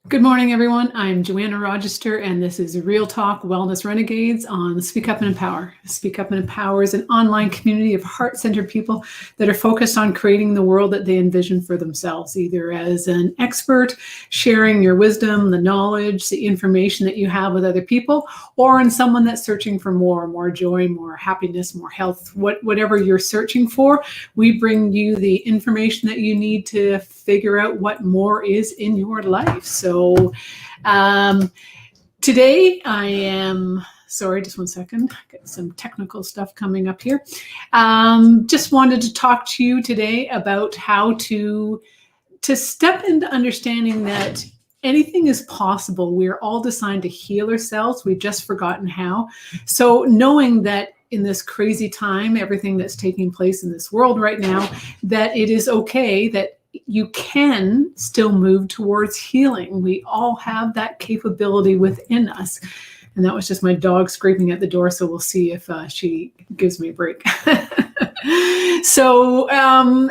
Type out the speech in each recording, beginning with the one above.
Good morning, everyone. I'm Joanna Rochester, and this is Real Talk Wellness Renegades on Speak Up and Empower. Speak Up and Empower is an online community of heart-centered people that are focused on creating the world that they envision for themselves, either as an expert, sharing your wisdom, the knowledge, the information that you have with other people, or in someone that's searching for more joy, more happiness, more health, whatever you're searching for. We bring you the information that you need to figure out what more is in your life. So today I am, sorry, just one second, got some technical stuff coming up here. Just wanted to talk to you today about how to step into understanding that anything is possible. We're all designed to heal ourselves. We've just forgotten how. So knowing that in this crazy time, everything that's taking place in this world right now, that it is okay, that you can still move towards healing. We all have that capability within us. And that was just my dog scraping at the door. So we'll see if she gives me a break. So,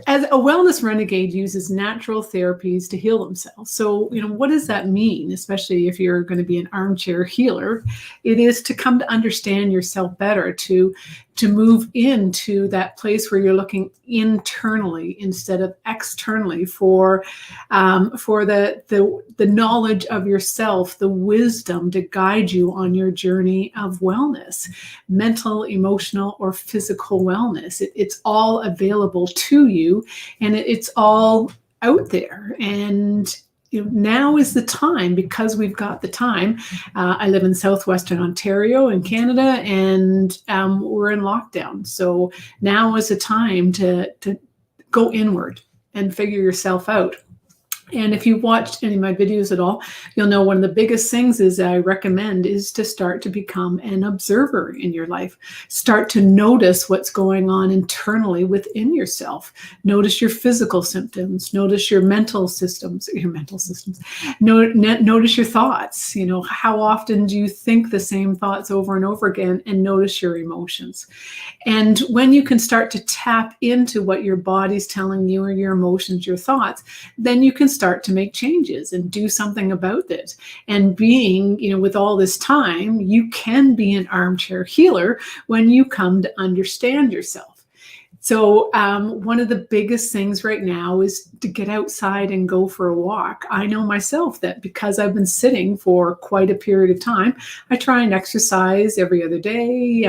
as a wellness renegade uses natural therapies to heal themselves. So, what does that mean? Especially if you're going to be an armchair healer, it is to come to understand yourself better, to move into that place where you're looking internally instead of externally for the knowledge of yourself, the wisdom to guide you on your journey of wellness, mental, emotional, or physical wellness. It's all available to you, and it's all out there. And now is the time, because we've got the time. I live in southwestern Ontario in Canada, and we're in lockdown. So now is the time to go inward and figure yourself out. And if you've watched any of my videos at all, you'll know one of the biggest things is I recommend is to start to become an observer in your life. Start to notice what's going on internally within yourself. Notice your physical symptoms. Notice your mental systems. Notice your thoughts. How often do you think the same thoughts over and over again? And notice your emotions. And when you can start to tap into what your body's telling you, or your emotions, your thoughts, then you can start to make changes and do something about it. And being, with all this time, you can be an armchair healer when you come to understand yourself. So one of the biggest things right now is to get outside and go for a walk. I know myself that because I've been sitting for quite a period of time, I try and exercise every other day,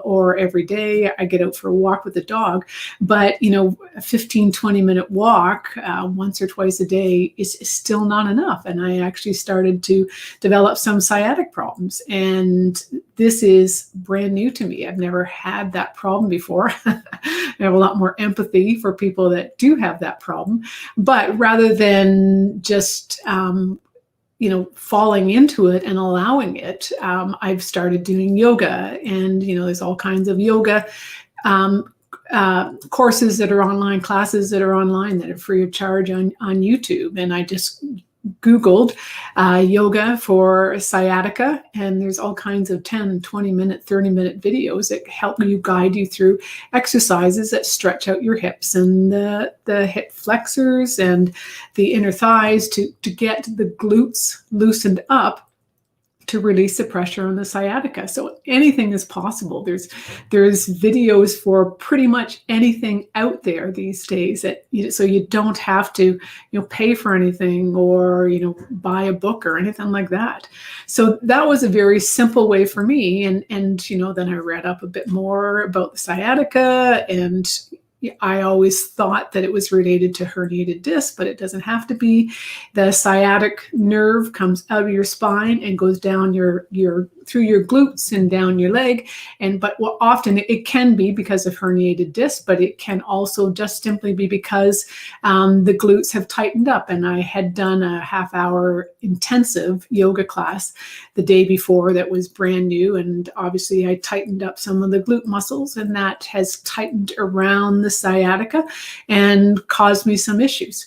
or every day I get out for a walk with the dog. But, a 15, 20-minute walk once or twice a day is still not enough. And I actually started to develop some sciatic problems. And this is brand new to me. I've never had that problem before. I have a lot more empathy for people that do have that problem. But rather than just, falling into it and allowing it, I've started doing yoga. And, there's all kinds of yoga courses that are online, classes that are online that are free of charge on YouTube. And I just Googled yoga for sciatica, and there's all kinds of 10, 20-minute, 30-minute videos that help you, guide you through exercises that stretch out your hips and the hip flexors and the inner thighs to get the glutes loosened up to release the pressure on the sciatica. So anything is possible. There's videos for pretty much anything out there these days, that so you don't have to pay for anything or buy a book or anything like that. So that was a very simple way for me. And then I read up a bit more about the sciatica, and I always thought that it was related to herniated disc, but it doesn't have to be. The sciatic nerve comes out of your spine and goes down your through your glutes and down your leg. But often it can be because of herniated disc, but it can also just simply be because the glutes have tightened up. And I had done a half-hour intensive yoga class the day before that was brand new. And obviously I tightened up some of the glute muscles, and that has tightened around the sciatica and caused me some issues.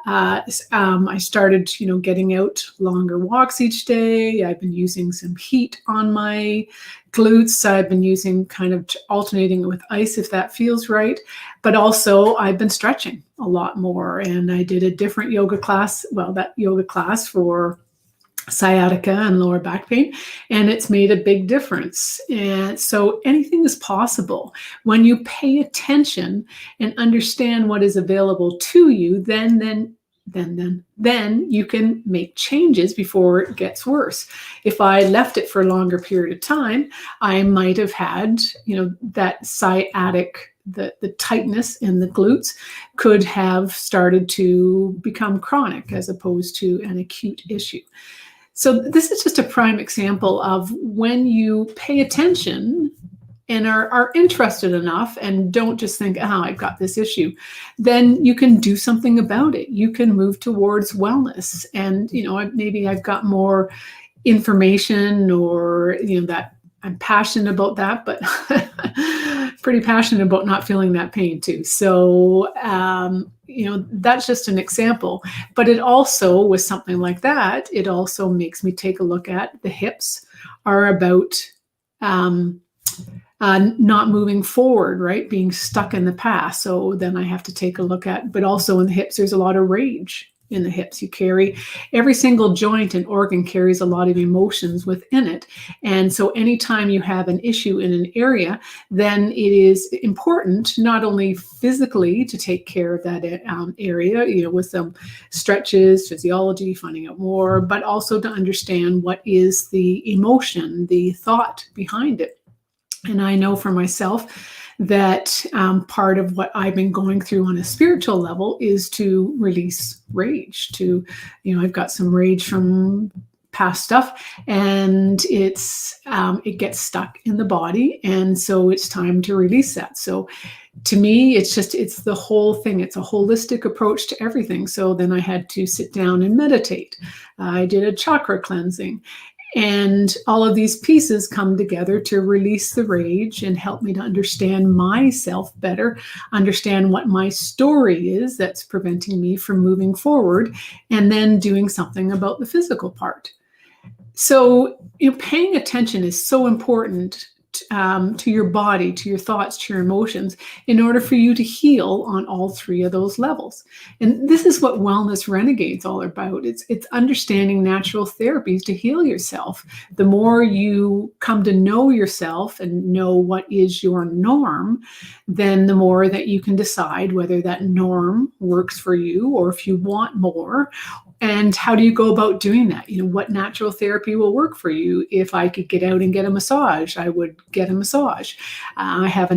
I started, getting out longer walks each day. I've been using some heat on my glutes. I've been using kind of alternating it with ice if that feels right. But also I've been stretching a lot more. And I did a different yoga class. Well, that yoga class for sciatica and lower back pain, and it's made a big difference. And so anything is possible when you pay attention and understand what is available to you. Then you can make changes before it gets worse. If I left it for a longer period of time, I might have had, that sciatic, the tightness in the glutes could have started to become chronic as opposed to an acute issue. So this is just a prime example of when you pay attention and are interested enough and don't just think, I've got this issue, then you can do something about it. You can move towards wellness. And, maybe I've got more information or, that I'm passionate about that, but pretty passionate about not feeling that pain too. So, that's just an example. But it also, with something like that, it also makes me take a look at the hips are about not moving forward, right? Being stuck in the past. So then I have to take a look at, but also in the hips, there's a lot of rage in the hips. You carry, every single joint and organ carries a lot of emotions within it. And so anytime you have an issue in an area, then it is important not only physically to take care of that area, with some stretches, physiology, finding out more, but also to understand what is the emotion, the thought behind it. And I know for myself that part of what I've been going through on a spiritual level is to release rage. I've got some rage from past stuff, and it gets stuck in the body, and so it's time to release that. So to me, it's the whole thing. It's a holistic approach to everything. So then I had to sit down and meditate. I did a chakra cleansing. And all of these pieces come together to release the rage and help me to understand myself better, understand what my story is that's preventing me from moving forward, and then doing something about the physical part. So, paying attention is so important to your body, to your thoughts, to your emotions, in order for you to heal on all three of those levels. And this is what Wellness Renegades all about. It's understanding natural therapies to heal yourself. The more you come to know yourself and know what is your norm, then the more that you can decide whether that norm works for you or if you want more. And how do you go about doing that? What natural therapy will work for you? If I could get out and get a massage, I would get a massage. I have a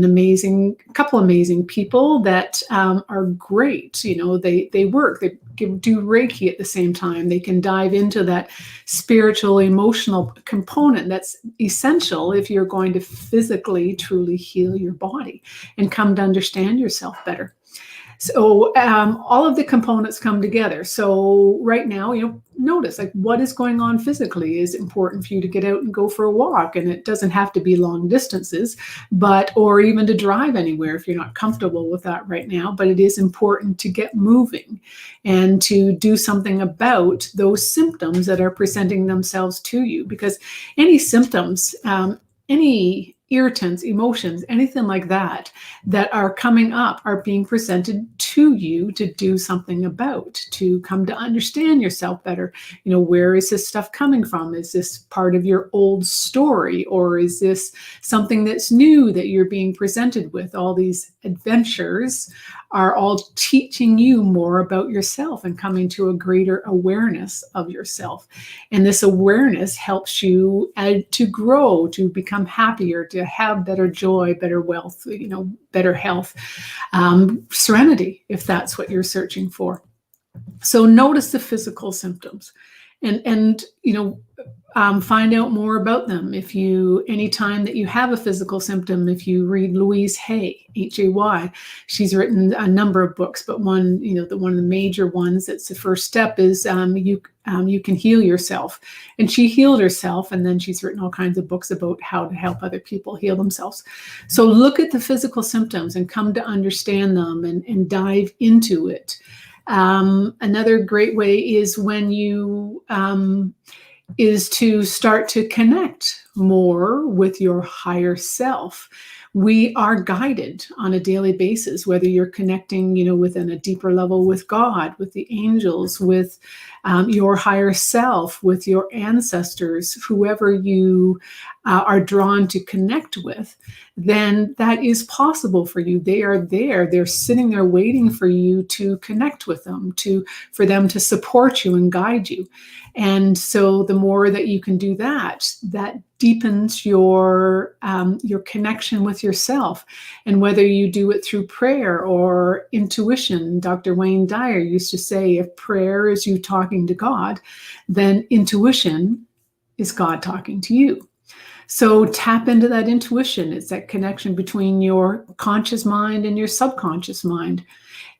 couple amazing people that are great. They work. They do Reiki at the same time. They can dive into that spiritual, emotional component that's essential if you're going to physically, truly heal your body and come to understand yourself better. So all of the components come together. So right now, notice what is going on physically. Is important for you to get out and go for a walk, and it doesn't have to be long distances, or even to drive anywhere if you're not comfortable with that right now. But it is important to get moving and to do something about those symptoms that are presenting themselves to you, because any symptoms, any irritants, emotions, anything like that are coming up are being presented to you to do something about, to come to understand yourself better. Where is this stuff coming from? Is this part of your old story, or is this something that's new that you're being presented with? All these adventures are all teaching you more about yourself and coming to a greater awareness of yourself. And this awareness helps you to grow, to become happier, to have better joy, better wealth, better health, serenity, if that's what you're searching for. So notice the physical symptoms and find out more about them. Anytime that you have a physical symptom, if you read Louise Hay, Hay, she's written a number of books, but one of the major ones that's the first step is you can heal yourself. And she healed herself, and then she's written all kinds of books about how to help other people heal themselves. So look at the physical symptoms and come to understand them and dive into it. Another great way is when you is to start to connect more with your higher self. We are guided on a daily basis, whether you're connecting, within a deeper level with God, with the angels, with your higher self, with your ancestors, whoever you are drawn to connect with, then that is possible for you. They are there. They're sitting there waiting for you to connect with them, for them to support you and guide you. And so the more that you can do that, that deepens your connection with yourself. And whether you do it through prayer or intuition, Dr. Wayne Dyer used to say, if prayer is you talking to God, then intuition is God talking to you. So tap into that intuition. It's that connection between your conscious mind and your subconscious mind.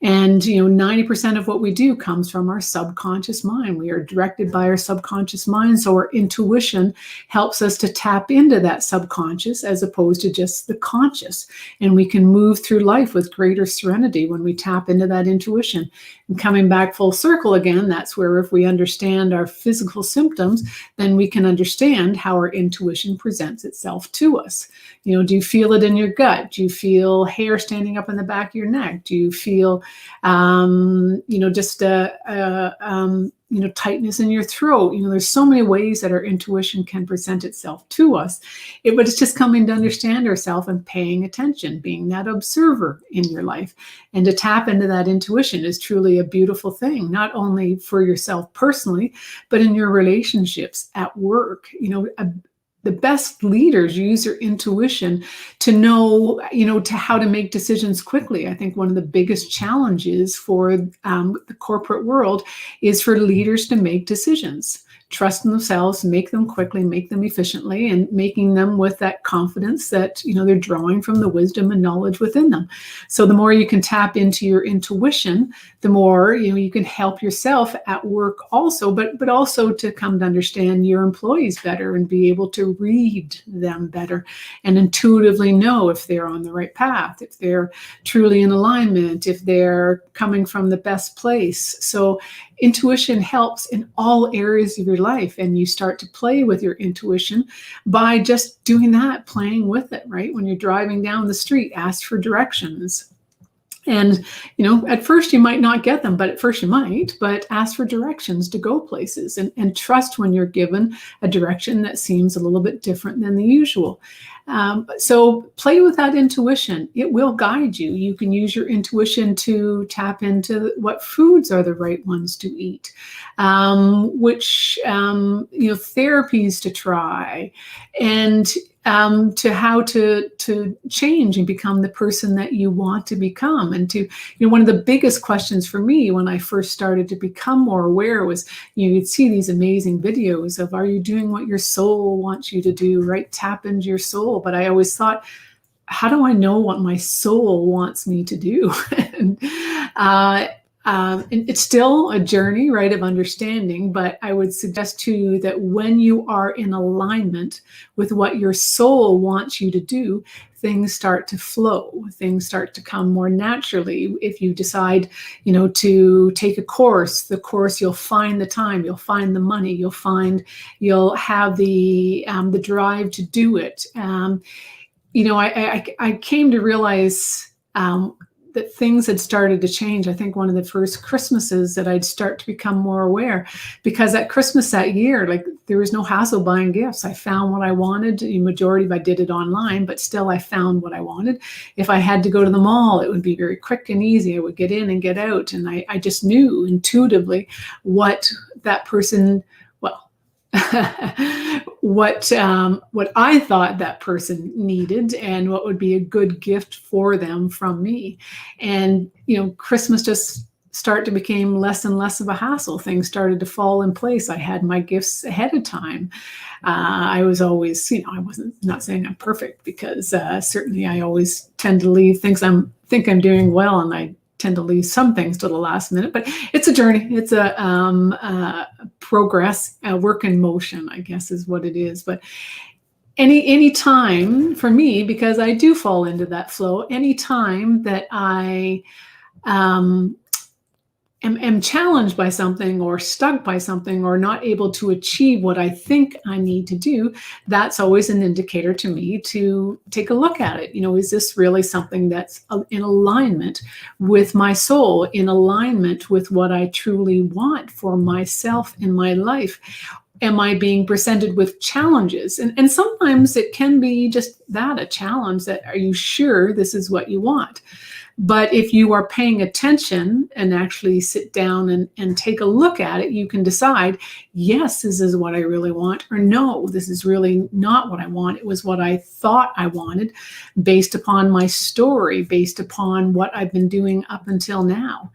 And, 90% of what we do comes from our subconscious mind. We are directed by our subconscious mind. So our intuition helps us to tap into that subconscious as opposed to just the conscious. And we can move through life with greater serenity when we tap into that intuition. And coming back full circle again, that's where if we understand our physical symptoms, then we can understand how our intuition presents itself to us. Do you feel it in your gut? Do you feel hair standing up in the back of your neck? Do you feel, just tightness in your throat? There's so many ways that our intuition can present itself to us. But it's just coming to understand ourselves and paying attention, being that observer in your life. And to tap into that intuition is truly a beautiful thing, not only for yourself personally, but in your relationships, at work. The best leaders use their intuition to know, to how to make decisions quickly. I think one of the biggest challenges for the corporate world is for leaders to make decisions, trust in themselves, make them quickly, make them efficiently, and making them with that confidence that, they're drawing from the wisdom and knowledge within them. So the more you can tap into your intuition, the more, you can help yourself at work also, but also to come to understand your employees better and be able to read them better and intuitively know if they're on the right path, if they're truly in alignment, if they're coming from the best place. So intuition helps in all areas of your life, and you start to play with your intuition by just doing that, playing with it, right? When you're driving down the street, ask for directions. And, at first you might not get them, but at first you might, but ask for directions to go places and trust when you're given a direction that seems a little bit different than the usual. So play with that intuition. It will guide you. You can use your intuition to tap into what foods are the right ones to eat, which, therapies to try, and to how to change and become the person that you want to become. And one of the biggest questions for me when I first started to become more aware was, you'd see these amazing videos of, are you doing what your soul wants you to do, right? Tap into your soul. But I always thought, how do I know what my soul wants me to do? And it's still a journey, right, of understanding, but I would suggest to you that when you are in alignment with what your soul wants you to do, things start to flow, things start to come more naturally. If you decide, to take a course, you'll find the time, you'll find the money, you'll have the drive to do it. I came to realize that things had started to change. I think one of the first Christmases that I'd start to become more aware, because at Christmas that year, there was no hassle buying gifts. I found what I wanted. The majority of I did it online, but still I found what I wanted. If I had to go to the mall, it would be very quick and easy. I would get in and get out. And I just knew intuitively what that person, what I thought that person needed and what would be a good gift for them from me. And, Christmas just started to become less and less of a hassle. Things started to fall in place. I had my gifts ahead of time. I was always, I wasn't not saying I'm perfect, because certainly I always tend to leave things think I'm doing well, and I tend to leave some things to the last minute, but it's a journey. It's a progress, a work in motion, I guess is what it is. But any time for me, because I do fall into that flow, any time that I am challenged by something or stuck by something or not able to achieve what I think I need to do, that's always an indicator to me to take a look at it. Is this really something that's in alignment with my soul, in alignment with what I truly want for myself in my life? Am I being presented with challenges? And sometimes it can be just that, a challenge that, are you sure this is what you want? But if you are paying attention and actually sit down and take a look at it, you can decide, yes, this is what I really want, or no, this is really not what I want. It was what I thought I wanted based upon my story, based upon what I've been doing up until now.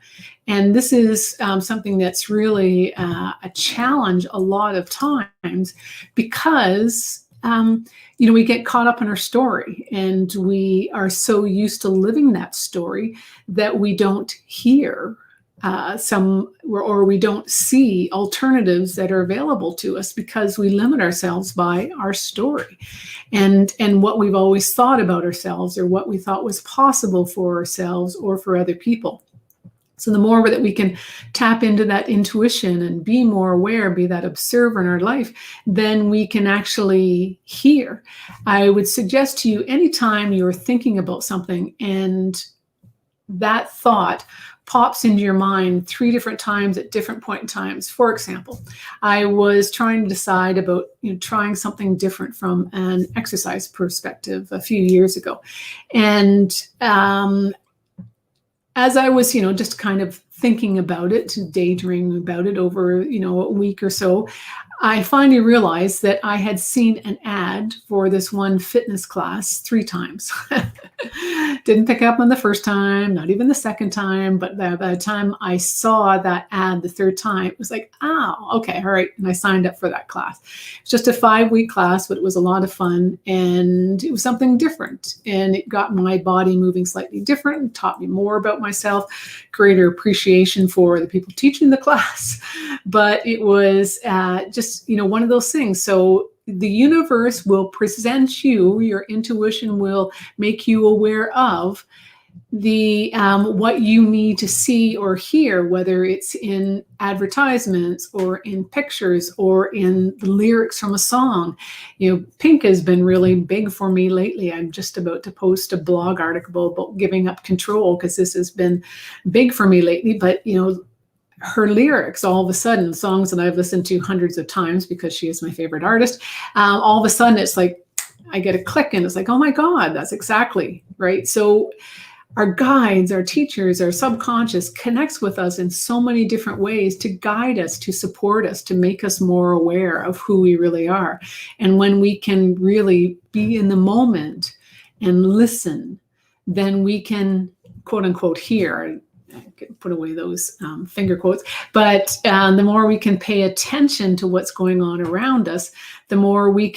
And this is something that's really a challenge a lot of times because we get caught up in our story, and we are so used to living that story that we don't hear or we don't see alternatives that are available to us because we limit ourselves by our story and what we've always thought about ourselves, or what we thought was possible for ourselves or for other people. So the more that we can tap into that intuition and be more aware, be that observer in our life, then we can actually hear. I would suggest to you, anytime you're thinking about something and that thought pops into your mind 3 different times at different point in times. For example, I was trying to decide about trying something different from an exercise perspective a few years ago. And as I was, just kind of thinking about it, daydreaming about it over, a week or so, I finally realized that I had seen an ad for this one fitness class 3 times. Didn't pick up on the first time, not even the second time, but by the time I saw that ad the 3rd time, it was like, oh, okay, all right. And I signed up for that class. It's just a 5-week class, but it was a lot of fun, and it was something different. And it got my body moving slightly different and taught me more about myself, greater appreciation for the people teaching the class. But it was just, one of those things. So the universe will present you, your intuition will make you aware of the what you need to see or hear, whether it's in advertisements or in pictures or in the lyrics from a song. Pink has been really big for me lately. I'm just about to post a blog article about giving up control, because this has been big for me lately. But her lyrics, all of a sudden, songs that I've listened to hundreds of times because she is my favorite artist, all of a sudden it's like I get a click, and it's like, oh my God, that's exactly right. So our guides, our teachers, our subconscious connects with us in so many different ways to guide us, to support us, to make us more aware of who we really are. And when we can really be in the moment and listen, then we can, quote unquote, hear. I can put away those finger quotes, but the more we can pay attention to what's going on around us, the more we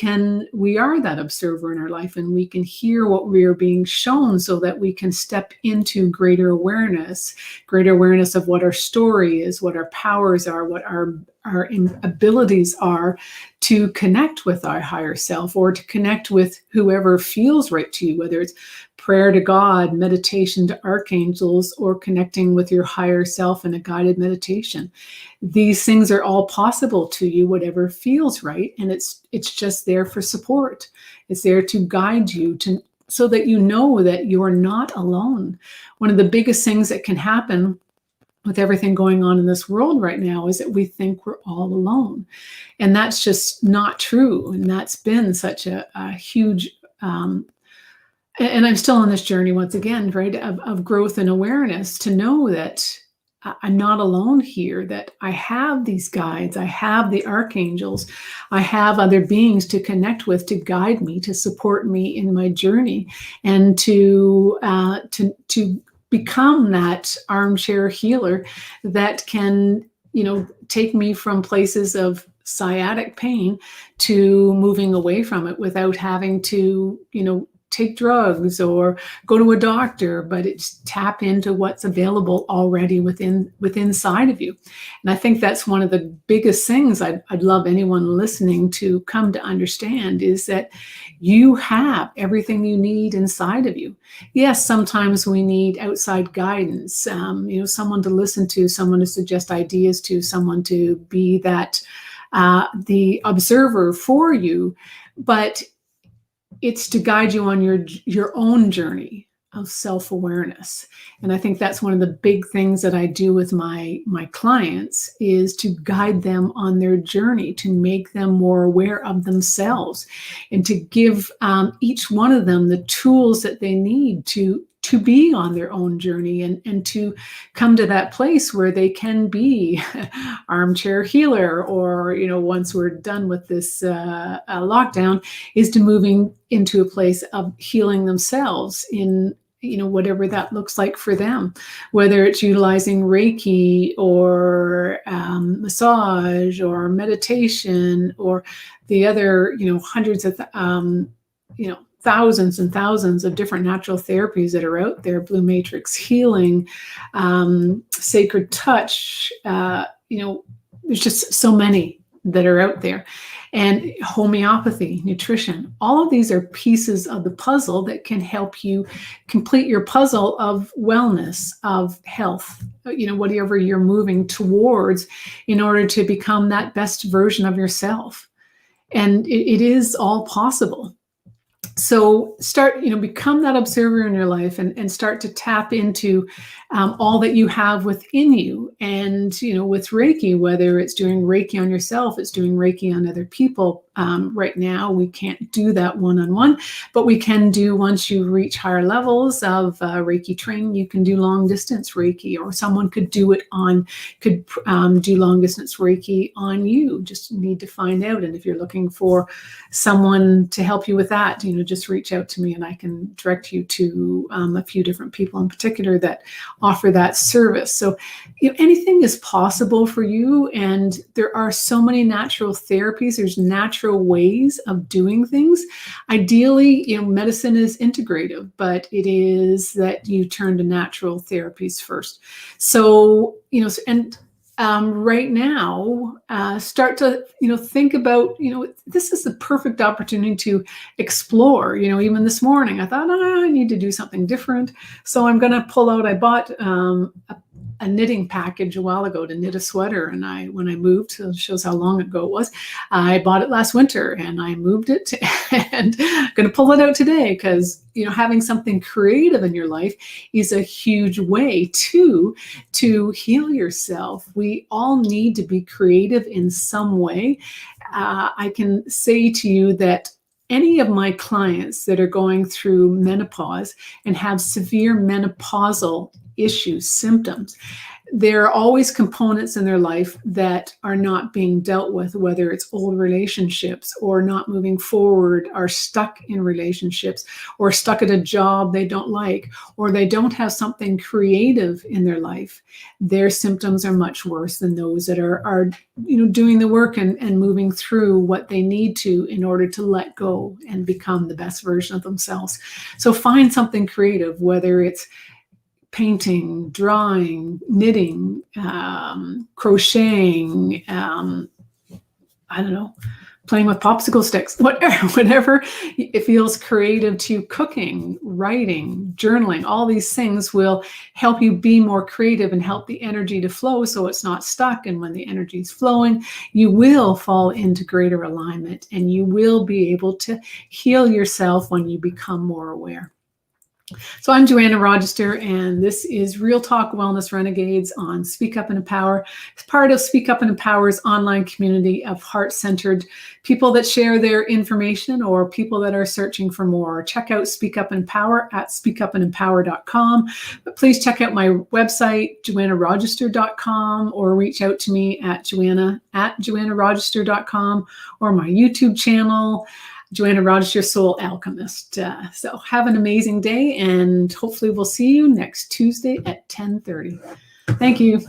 are that observer in our life, and we can hear what we are being shown, so that we can step into greater awareness of what our story is, what our powers are, what our abilities are to connect with our higher self, or to connect with whoever feels right to you, whether it's prayer to God, meditation to archangels, or connecting with your higher self in a guided meditation. These things are all possible to you, whatever feels right. And it's just there for support. It's there to guide you, so that you know that you're not alone. One of the biggest things that can happen with everything going on in this world right now is that we think we're all alone. And that's just not true. And that's been such a huge and I'm still on this journey once again, right, of growth and awareness, to know that I'm not alone here, that I have these guides, I have the archangels, I have other beings to connect with, to guide me, to support me in my journey, and to become that armchair healer that can, take me from places of sciatic pain to moving away from it without having to, take drugs or go to a doctor, but it's tap into what's available already inside of you. And I think that's one of the biggest things I'd love anyone listening to come to understand, is that you have everything you need inside of you. Yes, sometimes we need outside guidance, someone to listen to, someone to suggest ideas to, someone to be that the observer for you, but it's to guide you on your own journey of self-awareness. And I think that's one of the big things that I do with my clients, is to guide them on their journey, to make them more aware of themselves, and to give each one of them the tools that they need to be on their own journey, and to come to that place where they can be armchair healer, or, once we're done with this lockdown, is to moving into a place of healing themselves in, whatever that looks like for them, whether it's utilizing Reiki or massage or meditation, or the other, hundreds of, thousands and thousands of different natural therapies that are out there, blue matrix healing, sacred touch, there's just so many that are out there, and homeopathy, nutrition. All of these are pieces of the puzzle that can help you complete your puzzle of wellness, of health, whatever you're moving towards, in order to become that best version of yourself. And it is all possible. So start, become that observer in your life, and start to tap into all that you have within you. And, with Reiki, whether it's doing Reiki on yourself, it's doing Reiki on other people. Right now, we can't do that one-on-one, but we can do, once you reach higher levels of Reiki training, you can do long distance Reiki, or someone could do long distance Reiki on you. Just need to find out. And if you're looking for someone to help you with that, just reach out to me, and I can direct you to a few different people in particular that offer that service. So anything is possible for you, and there are so many natural therapies. There's natural ways of doing things. Ideally, medicine is integrative, but it is that you turn to natural therapies first. So, right now, start to, think about, this is the perfect opportunity to explore. Even this morning, I thought, I need to do something different. So I'm going to pull out, I bought a knitting package a while ago to knit a sweater. And when I moved, so it shows how long ago it was, I bought it last winter, and I moved it and I'm going to pull it out today, because, having something creative in your life is a huge way to heal yourself. We all need to be creative in some way. I can say to you that any of my clients that are going through menopause and have severe menopausal issues, symptoms, there are always components in their life that are not being dealt with, whether it's old relationships, or not moving forward, are stuck in relationships, or stuck at a job they don't like, or they don't have something creative in their life. Their symptoms are much worse than those that are doing the work and moving through what they need to in order to let go and become the best version of themselves. So find something creative, whether it's painting, drawing, knitting, crocheting, playing with popsicle sticks, whatever it feels creative to you, cooking, writing, journaling. All these things will help you be more creative and help the energy to flow, so it's not stuck. And when the energy is flowing, you will fall into greater alignment, and you will be able to heal yourself when you become more aware. So I'm Joanna Rochester, and this is Real Talk Wellness Renegades on Speak Up and Empower. It's part of Speak Up and Empower's online community of heart-centered people that share their information, or people that are searching for more. Check out Speak Up and Empower at speakupandempower.com. But please check out my website, joannarochester.com, or reach out to me at joannarochester.com, or my YouTube channel, Joanna Rochester, Soul Alchemist. So have an amazing day, and hopefully we'll see you next Tuesday at 10:30. Thank you.